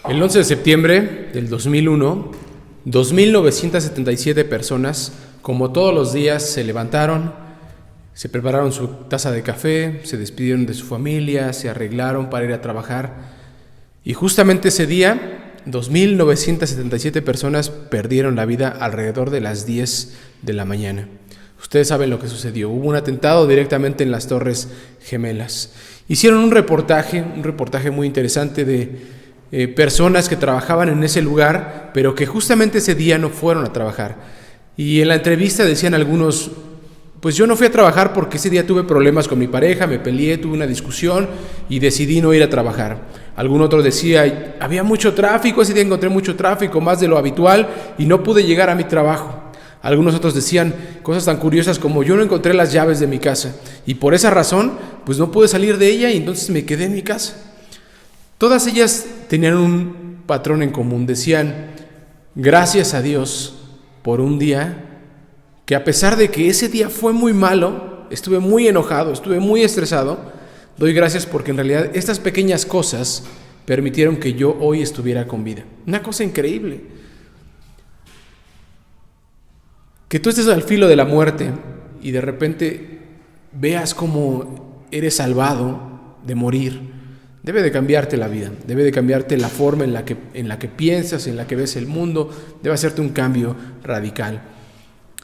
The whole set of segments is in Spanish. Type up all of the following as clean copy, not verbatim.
El 11 de septiembre del 2001, 2.977 personas, como todos los días, se levantaron, se prepararon su taza de café, se despidieron de su familia, se arreglaron para ir a trabajar. Y justamente ese día, 2.977 personas perdieron la vida alrededor de las 10 de la mañana. Ustedes saben lo que sucedió. Hubo un atentado directamente en las Torres Gemelas. Hicieron un reportaje muy interesante de personas que trabajaban en ese lugar, pero que justamente ese día no fueron a trabajar. Y en la entrevista decían algunos: pues yo no fui a trabajar porque ese día tuve problemas con mi pareja, me peleé, tuve una discusión y decidí no ir a trabajar. Algún otro decía: había mucho tráfico, ese día encontré mucho tráfico, más de lo habitual, y no pude llegar a mi trabajo. Algunos otros decían cosas tan curiosas como: yo no encontré las llaves de mi casa y por esa razón pues no pude salir de ella y entonces me quedé en mi casa. Todas ellas tenían un patrón en común. Decían: gracias a Dios por un día que, a pesar de que ese día fue muy malo, estuve muy enojado, estuve muy estresado, doy gracias porque en realidad estas pequeñas cosas permitieron que yo hoy estuviera con vida. Una cosa increíble. Que tú estés al filo de la muerte y de repente veas cómo eres salvado de morir, debe de cambiarte la vida, debe de cambiarte la forma en la que piensas, en la que ves el mundo, debe hacerte un cambio radical.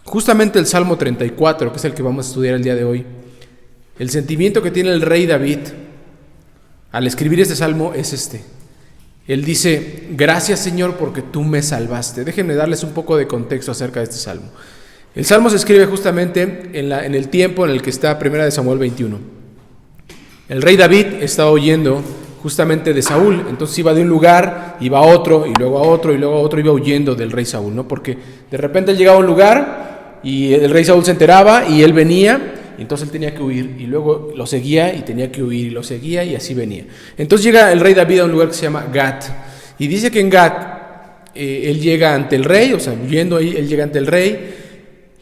Justamente el Salmo 34, que es el que vamos a estudiar el día de hoy, el sentimiento que tiene el rey David al escribir este salmo es este. Él dice: gracias, Señor, porque tú me salvaste. Déjenme darles un poco de contexto acerca de este salmo. El salmo se escribe justamente en el tiempo en el que está 1 Samuel 21. El rey David estaba huyendo justamente de Saúl, entonces iba de un lugar, iba a otro, y luego a otro, y luego a otro, iba huyendo del rey Saúl, ¿no? Porque de repente él llegaba a un lugar y el rey Saúl se enteraba y él venía, y entonces él tenía que huir, y luego lo seguía y tenía que huir, y lo seguía y así venía. Entonces llega el rey David a un lugar que se llama Gat, y dice que en Gat él llega ante el rey, o sea, huyendo ahí, él llega ante el rey.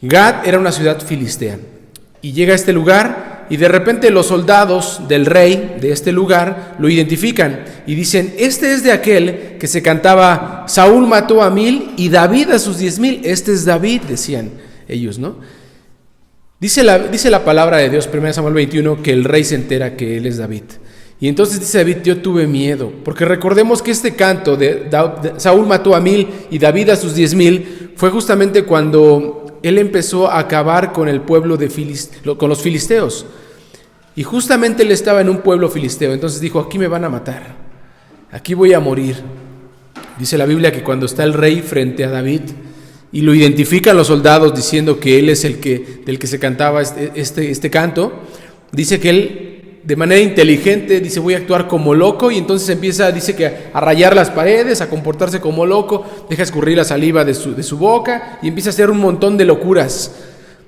Gat era una ciudad filistea, y llega a este lugar. Y de repente los soldados del rey de este lugar lo identifican y dicen: este es de aquel que se cantaba: Saúl mató a 1000 y David a sus 10,000. Este es David, decían ellos, ¿no? Dice la palabra de Dios, 1 Samuel 21, que el rey se entera que él es David. Y entonces dice David: yo tuve miedo, porque recordemos que este canto de Saúl mató a 1000 y David a sus 10,000 fue justamente cuando él empezó a acabar con el pueblo con los filisteos. Y justamente él estaba en un pueblo filisteo. Entonces dijo: aquí me van a matar, aquí voy a morir. Dice la Biblia que cuando está el rey frente a David y lo identifican los soldados diciendo que él es del que se cantaba este canto, dice que él, de manera inteligente, dice: voy a actuar como loco. Y entonces empieza, dice que a rayar las paredes, a comportarse como loco, deja escurrir la saliva de su boca y empieza a hacer un montón de locuras,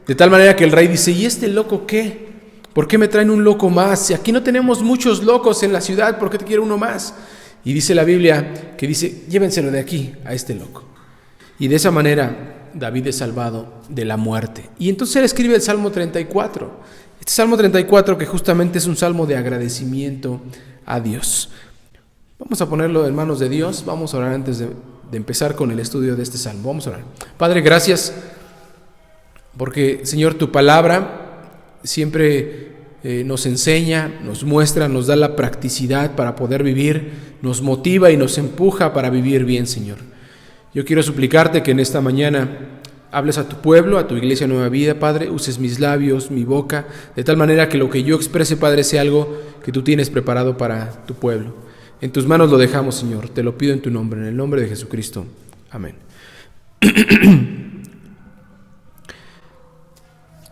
de tal manera que el rey dice: ¿y este loco qué? ¿Por qué me traen un loco más? Si aquí no tenemos muchos locos en la ciudad, ¿por qué te quiere uno más? Y dice la Biblia que dice: llévenselo de aquí a este loco. Y de esa manera David es salvado de la muerte. Y entonces él escribe el Salmo 34. Este Salmo 34, que justamente es un salmo de agradecimiento a Dios. Vamos a ponerlo en manos de Dios. Vamos a orar antes de empezar con el estudio de este salmo. Vamos a orar. Padre, gracias porque, Señor, tu palabra siempre nos enseña, nos muestra, nos da la practicidad para poder vivir, nos motiva y nos empuja para vivir bien, Señor. Yo quiero suplicarte que en esta mañana hables a tu pueblo, a tu iglesia Nueva Vida, Padre. Uses mis labios, mi boca, de tal manera que lo que yo exprese, Padre, sea algo que tú tienes preparado para tu pueblo. En tus manos lo dejamos, Señor. Te lo pido en tu nombre, en el nombre de Jesucristo. Amén.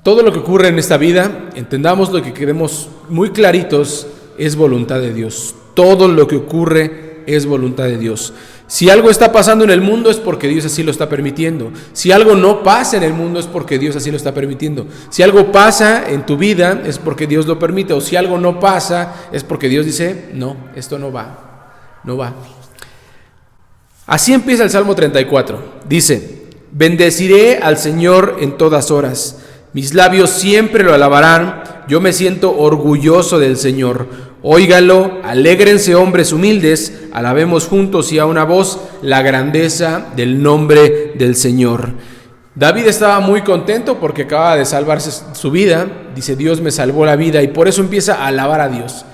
Todo lo que ocurre en esta vida, entendamos lo que queremos muy claritos, es voluntad de Dios. Todo lo que ocurre es voluntad de Dios. Si algo está pasando en el mundo es porque Dios así lo está permitiendo. Si algo no pasa en el mundo es porque Dios así lo está permitiendo. Si algo pasa en tu vida es porque Dios lo permite. O si algo no pasa es porque Dios dice: no, esto no va, no va. Así empieza el Salmo 34. Dice: bendeciré al Señor en todas horas. Mis labios siempre lo alabarán. Yo me siento orgulloso del Señor. Óiganlo, alégrense hombres humildes, alabemos juntos y a una voz la grandeza del nombre del Señor. David estaba muy contento porque acaba de salvarse su vida. Dice, Dios me salvó la vida, y por eso empieza a alabar a Dios.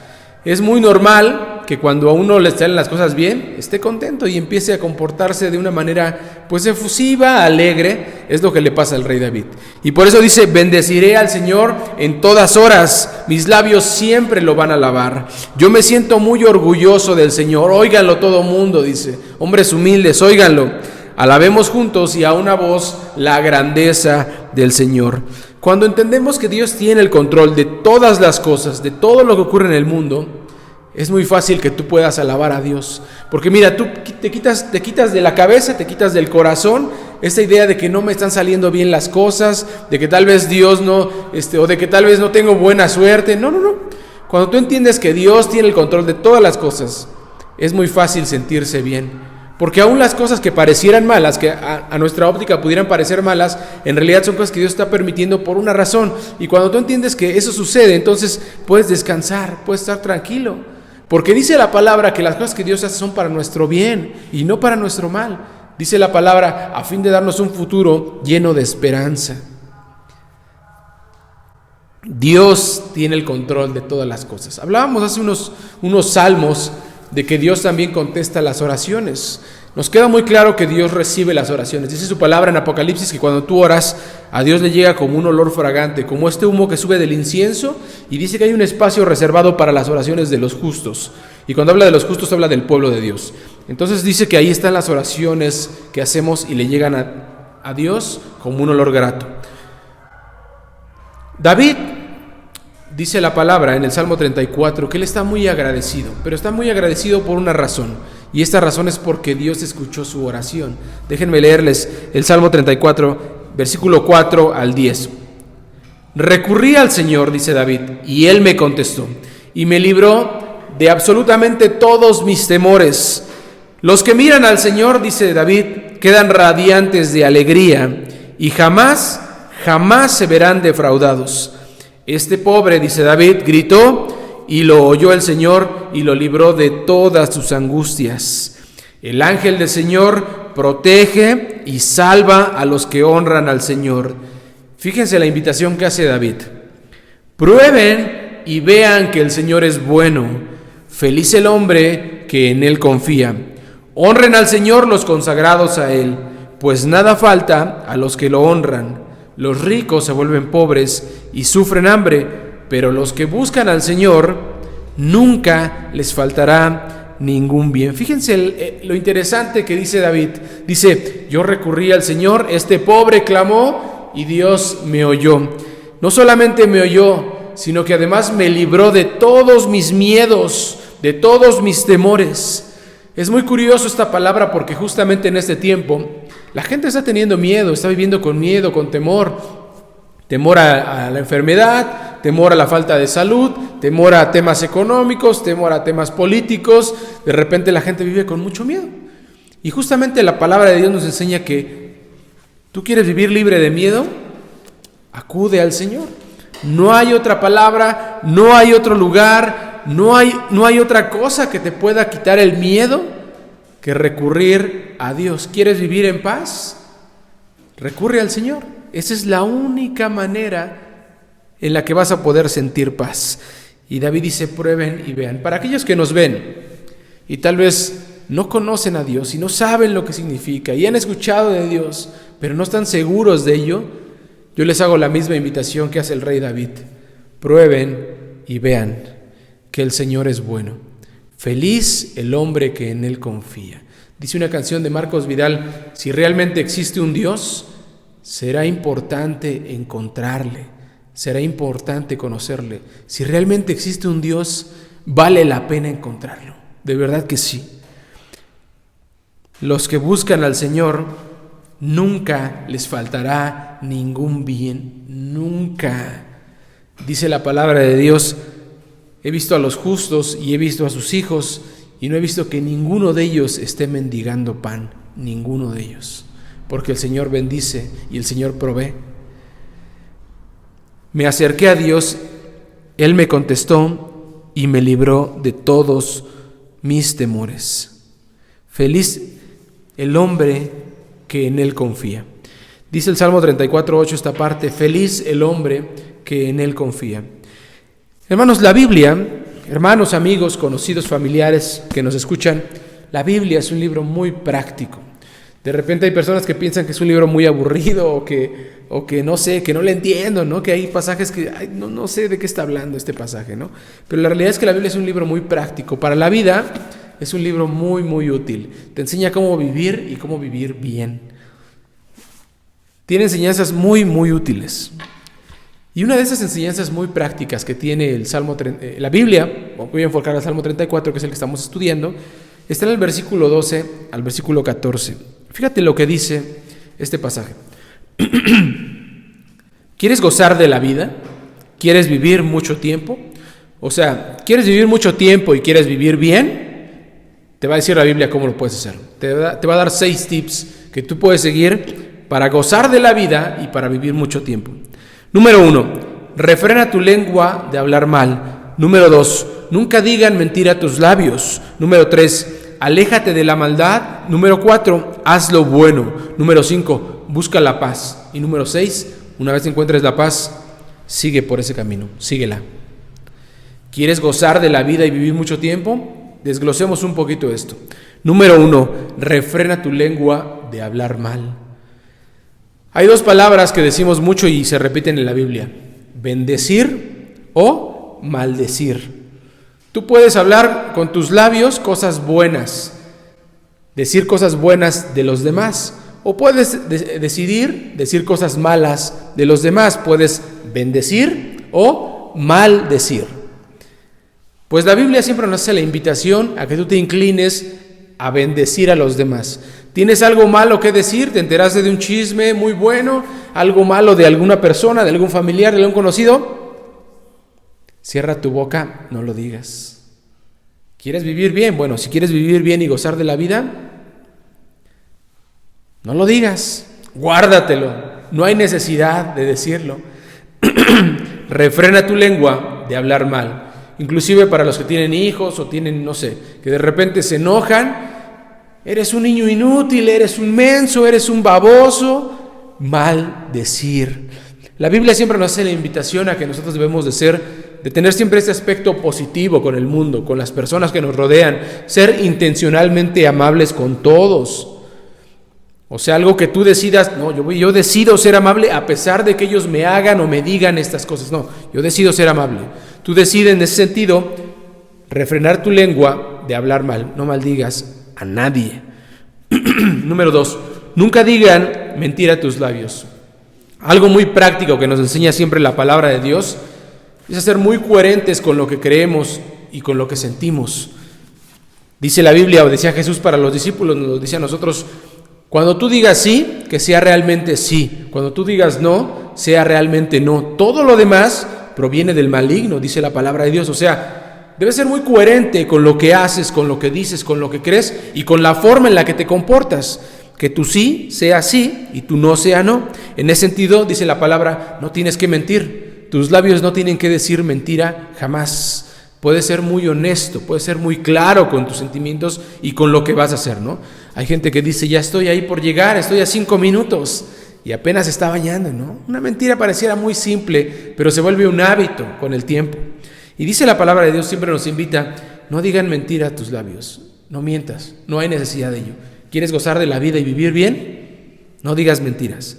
Es muy normal que cuando a uno le salen las cosas bien, esté contento y empiece a comportarse de una manera pues efusiva, alegre. Es lo que le pasa al rey David. Y por eso dice, bendeciré al Señor en todas horas, mis labios siempre lo van a alabar. Yo me siento muy orgulloso del Señor. Óiganlo todo mundo, dice, hombres humildes, óiganlo. Alabemos juntos y a una voz la grandeza del Señor. Cuando entendemos que Dios tiene el control de todas las cosas, de todo lo que ocurre en el mundo, es muy fácil que tú puedas alabar a Dios. Porque mira, tú te quitas de la cabeza, te quitas del corazón esta idea de que no me están saliendo bien las cosas, de que tal vez Dios no, o de que tal vez no tengo buena suerte. No. Cuando tú entiendes que Dios tiene el control de todas las cosas, es muy fácil sentirse bien. Porque aún las cosas que parecieran malas, que a nuestra óptica pudieran parecer malas, en realidad son cosas que Dios está permitiendo por una razón. Y cuando tú entiendes que eso sucede, entonces puedes descansar, puedes estar tranquilo. Porque dice la palabra que las cosas que Dios hace son para nuestro bien y no para nuestro mal. Dice la palabra a fin de darnos un futuro lleno de esperanza. Dios tiene el control de todas las cosas. Hablábamos hace unos salmos de que Dios también contesta las oraciones. Nos queda muy claro que Dios recibe las oraciones. Dice su palabra en Apocalipsis que cuando tú oras, a Dios le llega como un olor fragante, como este humo que sube del incienso, y dice que hay un espacio reservado para las oraciones de los justos. Y cuando habla de los justos, habla del pueblo de Dios. Entonces dice que ahí están las oraciones que hacemos y le llegan a Dios como un olor grato. David dice la palabra en el Salmo 34 que él está muy agradecido, pero está muy agradecido por una razón, y esta razón es porque Dios escuchó su oración. Déjenme leerles el Salmo 34, versículo 4 al 10. Recurrí al Señor, dice David, y Él me contestó, y me libró de absolutamente todos mis temores. Los que miran al Señor, dice David, quedan radiantes de alegría, y jamás se verán defraudados. Este pobre, dice David, gritó y lo oyó el Señor y lo libró de todas sus angustias. El ángel del Señor protege y salva a los que honran al Señor. Fíjense la invitación que hace David. Prueben y vean que el Señor es bueno. Feliz el hombre que en Él confía. Honren al Señor los consagrados a Él, pues nada falta a los que lo honran. Los ricos se vuelven pobres y sufren hambre, pero los que buscan al Señor nunca les faltará ningún bien. Fíjense lo interesante que dice David. Dice, yo recurrí al Señor, este pobre clamó y Dios me oyó. No solamente me oyó, sino que además me libró de todos mis miedos, de todos mis temores. Es muy curioso esta palabra porque justamente en este tiempo la gente está teniendo miedo, está viviendo con miedo, con temor. Temor a la enfermedad, temor a la falta de salud, temor a temas económicos, temor a temas políticos. De repente la gente vive con mucho miedo. Y justamente la palabra de Dios nos enseña que tú quieres vivir libre de miedo, acude al Señor. No hay otra palabra, no hay otro lugar, no hay otra cosa que te pueda quitar el miedo que recurrir a Dios. ¿Quieres vivir en paz? Recurre al Señor. Esa es la única manera en la que vas a poder sentir paz. Y David dice, prueben y vean. Para aquellos que nos ven y tal vez no conocen a Dios y no saben lo que significa y han escuchado de Dios, pero no están seguros de ello, yo les hago la misma invitación que hace el rey David. Prueben y vean que el Señor es bueno. Feliz el hombre que en Él confía. Dice una canción de Marcos Vidal, si realmente existe un Dios, será importante encontrarle, será importante conocerle. Si realmente existe un Dios, vale la pena encontrarlo. De verdad que sí. Los que buscan al Señor, nunca les faltará ningún bien, nunca. Dice la palabra de Dios, he visto a los justos y he visto a sus hijos y no he visto que ninguno de ellos esté mendigando pan, ninguno de ellos, porque el Señor bendice y el Señor provee. Me acerqué a Dios, Él me contestó y me libró de todos mis temores. Feliz el hombre que en Él confía. Dice el Salmo 34:8 esta parte: feliz el hombre que en Él confía. Hermanos, la Biblia, hermanos, amigos, conocidos, familiares que nos escuchan, la Biblia es un libro muy práctico. De repente hay personas que piensan que es un libro muy aburrido o que no sé, que no le entiendo, ¿no? Que hay pasajes que no sé de qué está hablando este pasaje, ¿no? Pero la realidad es que la Biblia es un libro muy práctico. Para la vida es un libro muy, muy útil. Te enseña cómo vivir y cómo vivir bien. Tiene enseñanzas muy, muy útiles. Y una de esas enseñanzas muy prácticas que tiene la Biblia, voy a enfocar al Salmo 34, que es el que estamos estudiando, está en el versículo 12 al versículo 14. Fíjate lo que dice este pasaje. ¿Quieres gozar de la vida? ¿Quieres vivir mucho tiempo? O sea, ¿quieres vivir mucho tiempo y quieres vivir bien? Te va a decir la Biblia cómo lo puedes hacer. Te va a dar 6 tips que tú puedes seguir para gozar de la vida y para vivir mucho tiempo. Número 1, refrena tu lengua de hablar mal. Número 2, nunca digan mentira tus labios. Número 3, aléjate de la maldad. Número 4, haz lo bueno. Número 5, busca la paz. Y número 6, una vez encuentres la paz, sigue por ese camino, síguela. ¿Quieres gozar de la vida y vivir mucho tiempo? Desglosemos un poquito esto. Número 1, refrena tu lengua de hablar mal. Hay 2 palabras que decimos mucho y se repiten en la Biblia: bendecir o maldecir. Tú puedes hablar con tus labios cosas buenas, decir cosas buenas de los demás, o puedes decidir decir cosas malas de los demás. Puedes bendecir o maldecir. Pues la Biblia siempre nos hace la invitación a que tú te inclines a bendecir a los demás. ¿Tienes algo malo que decir? ¿Te enteraste de un chisme muy bueno? ¿Algo malo de alguna persona, de algún familiar, de algún conocido? Cierra tu boca, no lo digas. ¿Quieres vivir bien? Bueno, si quieres vivir bien y gozar de la vida, no lo digas, guárdatelo. No hay necesidad de decirlo. Refrena tu lengua de hablar mal. Inclusive para los que tienen hijos o tienen, no sé, que de repente se enojan. Eres un niño inútil, eres un menso, eres un baboso. Maldecir. La Biblia siempre nos hace la invitación a que nosotros debemos de tener siempre este aspecto positivo con el mundo, con las personas que nos rodean, ser intencionalmente amables con todos. O sea, algo que tú decidas: no, yo decido ser amable a pesar de que ellos me hagan o me digan estas cosas. No, yo decido ser amable. Tú decides en ese sentido refrenar tu lengua de hablar mal. No maldigas a nadie. Número 2, nunca digan mentira a tus labios. Algo muy práctico que nos enseña siempre la palabra de Dios es a ser muy coherentes con lo que creemos y con lo que sentimos. Dice la Biblia, o decía Jesús para los discípulos, nos lo dice a nosotros: cuando tú digas sí, que sea realmente sí. Cuando tú digas no, sea realmente no. Todo lo demás proviene del maligno, dice la palabra de Dios. O sea, debes ser muy coherente con lo que haces, con lo que dices, con lo que crees y con la forma en la que te comportas. Que tu sí sea sí y tu no sea no. En ese sentido, dice la palabra, no tienes que mentir. Tus labios no tienen que decir mentira jamás. Puedes ser muy honesto, puedes ser muy claro con tus sentimientos y con lo que vas a hacer, ¿no? Hay gente que dice: ya estoy ahí por llegar, estoy a 5 minutos y apenas está bañando, ¿no? Una mentira pareciera muy simple, pero se vuelve un hábito con el tiempo. Y dice la palabra de Dios, siempre nos invita: no digan mentira a tus labios, no mientas, no hay necesidad de ello. ¿Quieres gozar de la vida y vivir bien? No digas mentiras.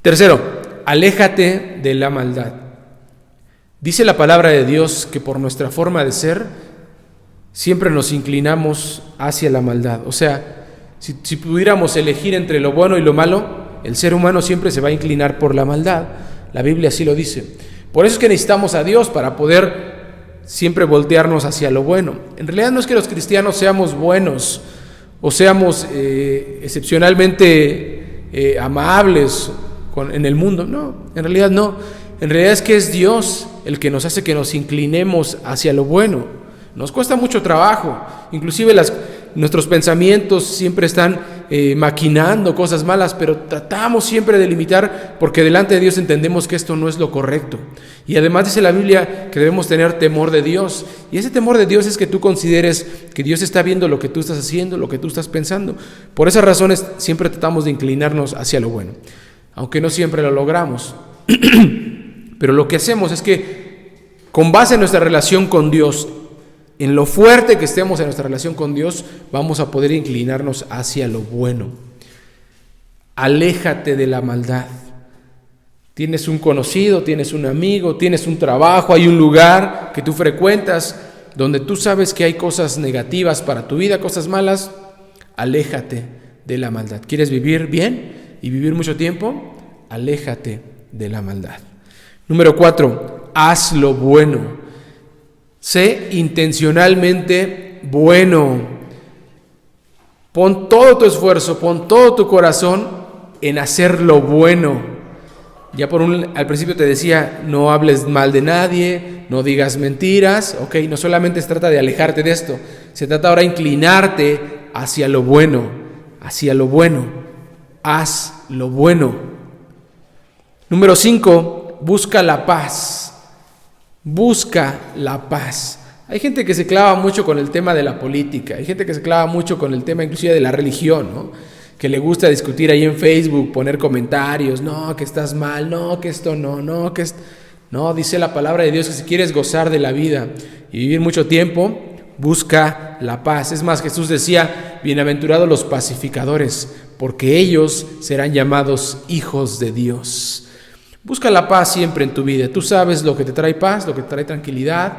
Tercero, aléjate de la maldad. Dice la palabra de Dios que por nuestra forma de ser siempre nos inclinamos hacia la maldad. O sea, si pudiéramos elegir entre lo bueno y lo malo, el ser humano siempre se va a inclinar por la maldad. La Biblia así lo dice. Por eso es que necesitamos a Dios para poder siempre voltearnos hacia lo bueno. En realidad no es que los cristianos seamos buenos o seamos excepcionalmente amables en el mundo. No, en realidad no. En realidad es que es Dios el que nos hace que nos inclinemos hacia lo bueno. Nos cuesta mucho trabajo, inclusive nuestros pensamientos siempre están maquinando cosas malas, pero tratamos siempre de limitar porque delante de Dios entendemos que esto no es lo correcto. Y además dice la Biblia que debemos tener temor de Dios. Y ese temor de Dios es que tú consideres que Dios está viendo lo que tú estás haciendo, lo que tú estás pensando. Por esas razones siempre tratamos de inclinarnos hacia lo bueno, aunque no siempre lo logramos. Pero lo que hacemos es que con base en nuestra relación con Dios, en lo fuerte que estemos en nuestra relación con Dios, vamos a poder inclinarnos hacia lo bueno. Aléjate de la maldad. Tienes un conocido, tienes un amigo, tienes un trabajo, hay un lugar que tú frecuentas donde tú sabes que hay cosas negativas para tu vida, cosas malas. Aléjate de la maldad. ¿Quieres vivir bien y vivir mucho tiempo? Aléjate de la maldad. Número 4, haz lo bueno. Sé intencionalmente bueno. Pon todo tu esfuerzo, pon todo tu corazón en hacer lo bueno. Ya al principio te decía, no hables mal de nadie, no digas mentiras. Ok, no solamente se trata de alejarte de esto, se trata ahora de inclinarte hacia lo bueno, hacia lo bueno. Haz lo bueno. Número 5, busca la paz. Busca la paz. Hay gente que se clava mucho con el tema de la política, hay gente que se clava mucho con el tema inclusive de la religión, ¿no? Que le gusta discutir ahí en Facebook, poner comentarios, no, que estás mal, no, que esto no, que esto... No, dice la palabra de Dios que si quieres gozar de la vida y vivir mucho tiempo, busca la paz. Es más, Jesús decía, bienaventurados los pacificadores, porque ellos serán llamados hijos de Dios. Busca la paz siempre en tu vida. Tú sabes lo que te trae paz, lo que te trae tranquilidad.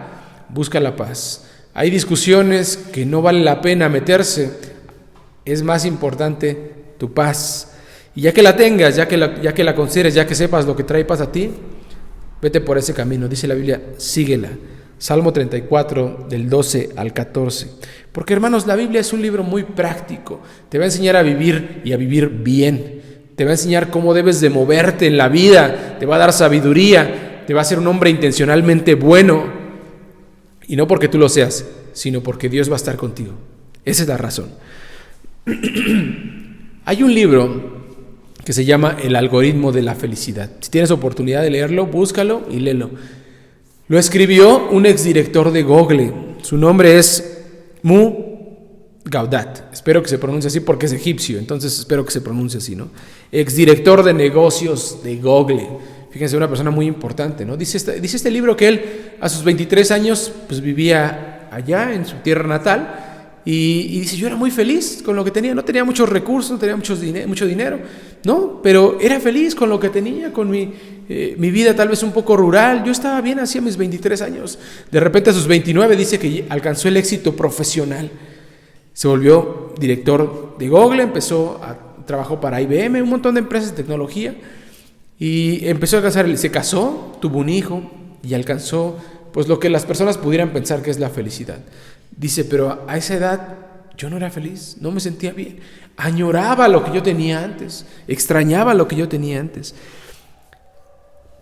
Busca la paz. Hay discusiones que no vale la pena meterse. Es más importante tu paz. Y ya que la tengas, ya que la consideres, ya que sepas lo que trae paz a ti, vete por ese camino. Dice la Biblia, síguela. Salmo 34, del 12 al 14. Porque, hermanos, la Biblia es un libro muy práctico. Te va a enseñar a vivir y a vivir bien. Te va a enseñar cómo debes de moverte en la vida, te va a dar sabiduría, te va a hacer un hombre intencionalmente bueno, y no porque tú lo seas, sino porque Dios va a estar contigo. Esa es la razón. Hay un libro que se llama El algoritmo de la felicidad. Si tienes oportunidad de leerlo, búscalo y léelo. Lo escribió un exdirector de Google. Su nombre es Mu Gaudat, espero que se pronuncie así porque es egipcio, entonces espero que se pronuncie así, ¿no? Exdirector de negocios de Google. Fíjense, una persona muy importante, ¿no? Dice este libro que él a sus 23 años pues vivía allá en su tierra natal y dice, yo era muy feliz con lo que tenía, no tenía muchos recursos, no tenía mucho dinero, ¿no? Pero era feliz con lo que tenía, con mi vida tal vez un poco rural. Yo estaba bien así a mis 23 años. De repente a sus 29 dice que alcanzó el éxito profesional. Se volvió director de Google, trabajó para IBM, un montón de empresas de tecnología, y empezó a se casó, tuvo un hijo y alcanzó pues lo que las personas pudieran pensar que es la felicidad. Dice, pero a esa edad yo no era feliz, no me sentía bien, añoraba lo que yo tenía antes, extrañaba lo que yo tenía antes.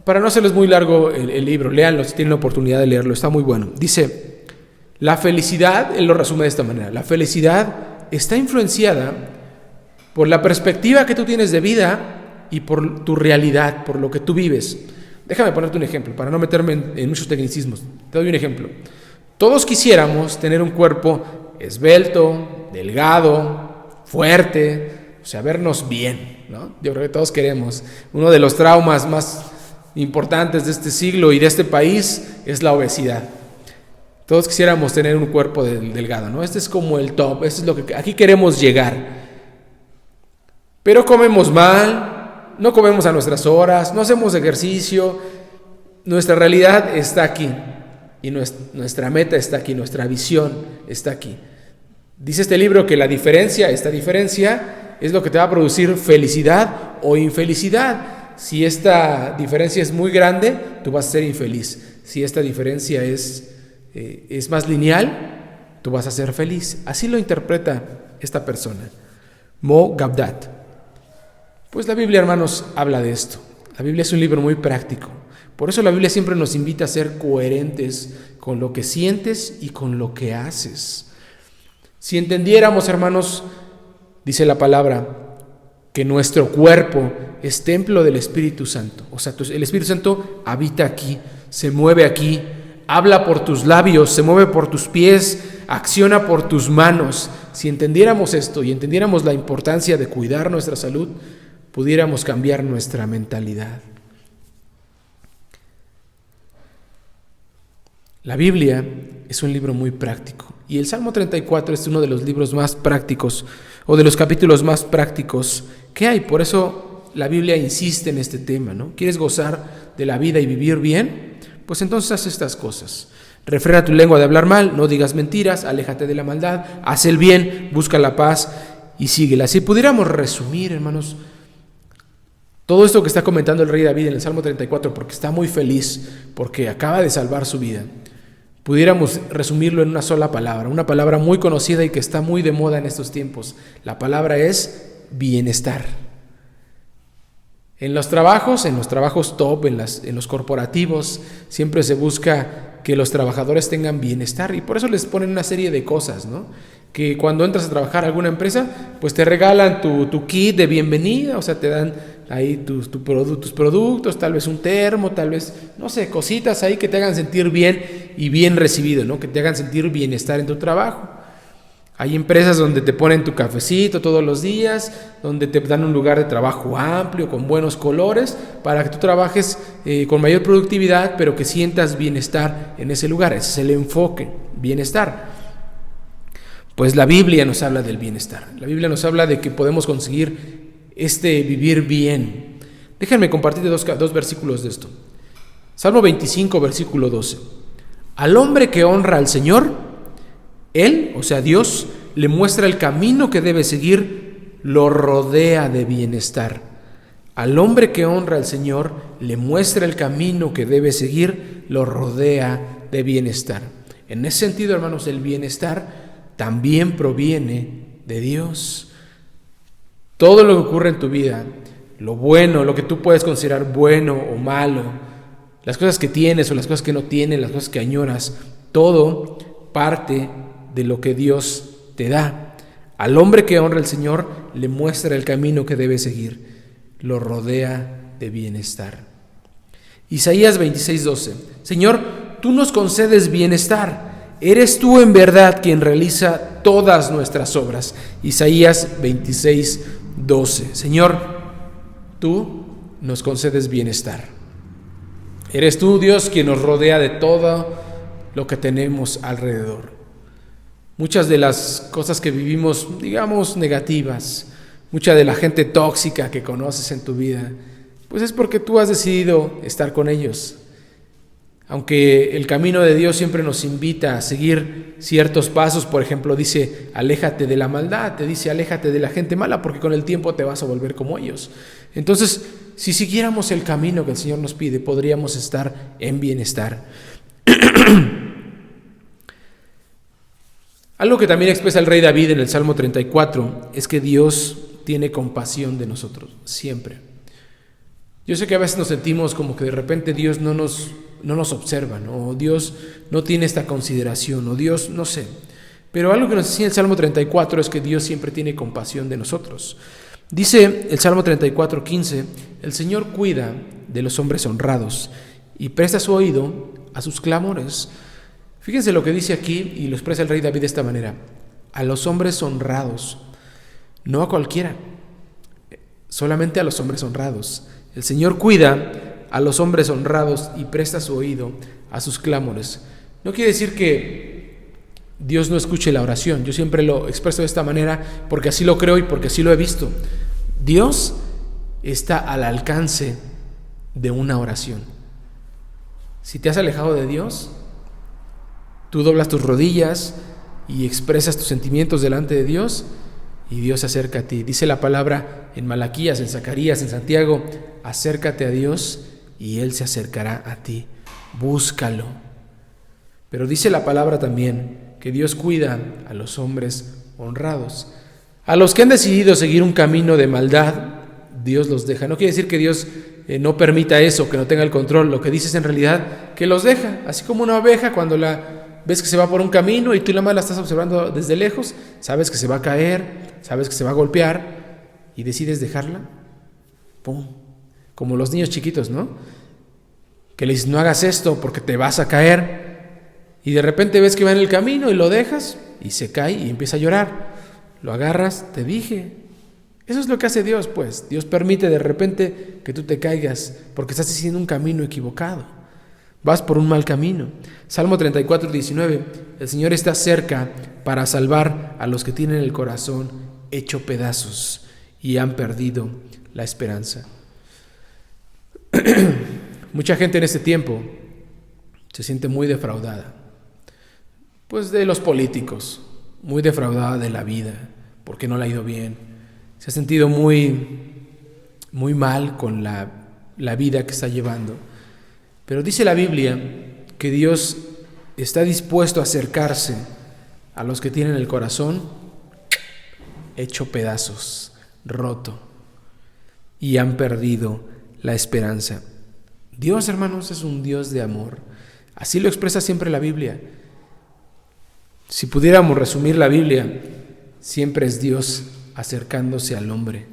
Para no hacerles muy largo el libro, léanlo si tienen la oportunidad de leerlo, está muy bueno. Dice, la felicidad, él lo resume de esta manera, la felicidad está influenciada por la perspectiva que tú tienes de vida y por tu realidad, por lo que tú vives. Déjame ponerte un ejemplo, para no meterme en muchos tecnicismos. Te doy un ejemplo. Todos quisiéramos tener un cuerpo esbelto, delgado, fuerte, o sea, vernos bien, ¿no? Yo creo que todos queremos. Uno de los traumas más importantes de este siglo y de este país es la obesidad. Todos quisiéramos tener un cuerpo delgado, ¿no? Este es como el top, este es lo que aquí queremos llegar. Pero comemos mal, no comemos a nuestras horas, no hacemos ejercicio. Nuestra realidad está aquí y nuestra meta está aquí, nuestra visión está aquí. Dice este libro que esta diferencia es lo que te va a producir felicidad o infelicidad. Si esta diferencia es muy grande, tú vas a ser infeliz. Si esta diferencia es más lineal, tú vas a ser feliz. Así lo interpreta esta persona, Mo Gaudat. Pues la Biblia, hermanos, habla de esto. La Biblia es un libro muy práctico. Por eso la Biblia siempre nos invita a ser coherentes con lo que sientes y con lo que haces. Si entendiéramos, hermanos, Dice la palabra que nuestro cuerpo es templo del Espíritu Santo. O sea, el Espíritu Santo habita aquí, se mueve aquí, habla por tus labios, se mueve por tus pies, acciona por tus manos. Si entendiéramos esto y entendiéramos la importancia de cuidar nuestra salud, pudiéramos cambiar nuestra mentalidad. La Biblia es un libro muy práctico y el Salmo 34 es uno de los libros más prácticos o de los capítulos más prácticos que hay. Por eso la Biblia insiste en este tema, ¿no? ¿Quieres gozar de la vida y vivir bien? Pues entonces haz estas cosas. Refrena tu lengua de hablar mal, no digas mentiras, aléjate de la maldad, haz el bien, busca la paz y síguela. Si pudiéramos resumir, hermanos, todo esto que está comentando el rey David en el Salmo 34, porque está muy feliz, porque acaba de salvar su vida, pudiéramos resumirlo en una sola palabra, una palabra muy conocida y que está muy de moda en estos tiempos. La palabra es bienestar. En los trabajos top, en los corporativos, siempre se busca que los trabajadores tengan bienestar y por eso les ponen una serie de cosas, ¿no? Que cuando entras a trabajar a alguna empresa, pues te regalan tu kit de bienvenida, o sea, te dan ahí tus productos, tal vez un termo, tal vez, no sé, cositas ahí que te hagan sentir bien y bien recibido, ¿no? Que te hagan sentir bienestar en tu trabajo. Hay empresas donde te ponen tu cafecito todos los días, donde te dan un lugar de trabajo amplio, con buenos colores, para que tú trabajes con mayor productividad, pero que sientas bienestar en ese lugar. Ese es el enfoque, bienestar. Pues la Biblia nos habla del bienestar. La Biblia nos habla de que podemos conseguir vivir bien. Déjenme compartir dos versículos de esto. Salmo 25, versículo 12. Al hombre que honra al Señor, Él, o sea Dios, le muestra el camino que debe seguir, lo rodea de bienestar. Al hombre que honra al Señor, le muestra el camino que debe seguir, lo rodea de bienestar. En ese sentido, hermanos, el bienestar también proviene de Dios. Todo lo que ocurre en tu vida, lo bueno, lo que tú puedes considerar bueno o malo, las cosas que tienes o las cosas que no tienes, las cosas que añoras, todo parte de lo que Dios te da. Al hombre que honra al Señor le muestra el camino que debe seguir, lo rodea de bienestar. Isaías 26:12. Señor, tú nos concedes bienestar, eres tú en verdad quien realiza todas nuestras obras. Isaías 26:12. Señor, tú nos concedes bienestar. Eres tú, Dios, quien nos rodea de todo lo que tenemos alrededor. Muchas de las cosas que vivimos, digamos, negativas, mucha de la gente tóxica que conoces en tu vida, pues es porque tú has decidido estar con ellos. Aunque el camino de Dios siempre nos invita a seguir ciertos pasos, por ejemplo, dice, aléjate de la maldad, te dice, aléjate de la gente mala, porque con el tiempo te vas a volver como ellos. Entonces, si siguiéramos el camino que el Señor nos pide, podríamos estar en bienestar. Algo que también expresa el rey David en el Salmo 34 es que Dios tiene compasión de nosotros, siempre. Yo sé que a veces nos sentimos como que de repente Dios no nos observa, ¿no? O Dios no tiene esta consideración, o Dios, no sé. Pero algo que nos enseña el Salmo 34 es que Dios siempre tiene compasión de nosotros. Dice el Salmo 34:15, el Señor cuida de los hombres honrados y presta su oído a sus clamores. Fíjense lo que dice aquí y lo expresa el rey David de esta manera: a los hombres honrados, no a cualquiera, solamente a los hombres honrados. El Señor cuida a los hombres honrados y presta su oído a sus clamores. No quiere decir que Dios no escuche la oración. Yo siempre lo expreso de esta manera porque así lo creo y porque así lo he visto. Dios está al alcance de una oración. Si te has alejado de Dios, tú doblas tus rodillas y expresas tus sentimientos delante de Dios y Dios se acerca a ti. Dice la palabra en Malaquías, en Zacarías, en Santiago: acércate a Dios y Él se acercará a ti. Búscalo. Pero dice la palabra también que Dios cuida a los hombres honrados. A los que han decidido seguir un camino de maldad, Dios los deja. No quiere decir que Dios no permita eso, que no tenga el control. Lo que dice es en realidad que los deja. Así como una oveja cuando la ves que se va por un camino y tú la más la estás observando desde lejos, sabes que se va a caer, sabes que se va a golpear y decides dejarla. ¡Pum! Como los niños chiquitos, ¿no? Que le dices, no hagas esto porque te vas a caer, y de repente ves que va en el camino y lo dejas y se cae y empieza a llorar. Lo agarras, te dije. Eso es lo que hace Dios, pues. Dios permite de repente que tú te caigas porque estás haciendo un camino equivocado. Vas por un mal camino. Salmo 34, 19. El Señor está cerca para salvar a los que tienen el corazón hecho pedazos y han perdido la esperanza. Mucha gente en este tiempo se siente muy defraudada, pues de los políticos, muy defraudada de la vida, porque no le ha ido bien. Se ha sentido muy mal con la vida que está llevando. Pero dice la Biblia que Dios está dispuesto a acercarse a los que tienen el corazón hecho pedazos, roto, y han perdido la esperanza. Dios, hermanos, es un Dios de amor. Así lo expresa siempre la Biblia. Si pudiéramos resumir la Biblia, siempre es Dios acercándose al hombre.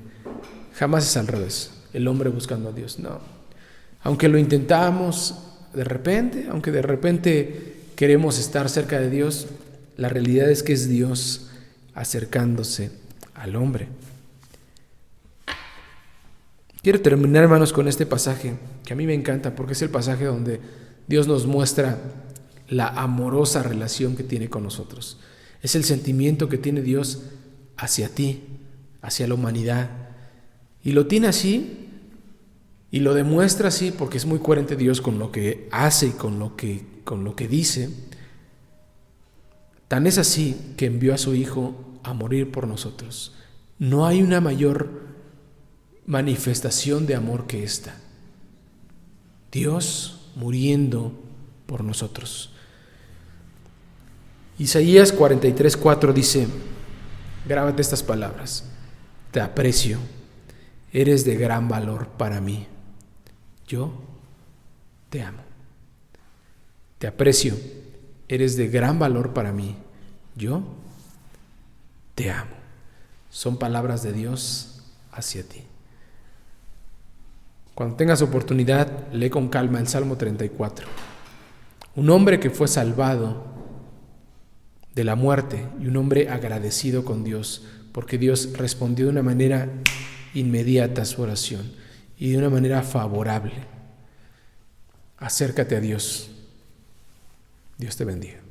Jamás es al revés, el hombre buscando a Dios. No. Aunque lo intentamos aunque de repente queremos estar cerca de Dios, la realidad es que es Dios acercándose al hombre. Quiero terminar, hermanos, con este pasaje que a mí me encanta porque es el pasaje donde Dios nos muestra la amorosa relación que tiene con nosotros. Es el sentimiento que tiene Dios hacia ti, hacia la humanidad. Y lo tiene así y lo demuestra así porque es muy coherente Dios con lo que hace y con lo que dice. Tan es así que envió a su Hijo a morir por nosotros. No hay una mayor manifestación de amor que esta. Dios muriendo por nosotros. Isaías 43:4 dice, grábate estas palabras: te aprecio, eres de gran valor para mí, yo te amo. Te aprecio, eres de gran valor para mí, yo te amo. Son palabras de Dios hacia ti. Cuando tengas oportunidad, lee con calma el Salmo 34. Un hombre que fue salvado de la muerte y un hombre agradecido con Dios, porque Dios respondió de una manera inmediata a su oración y de una manera favorable. Acércate a Dios. Dios te bendiga.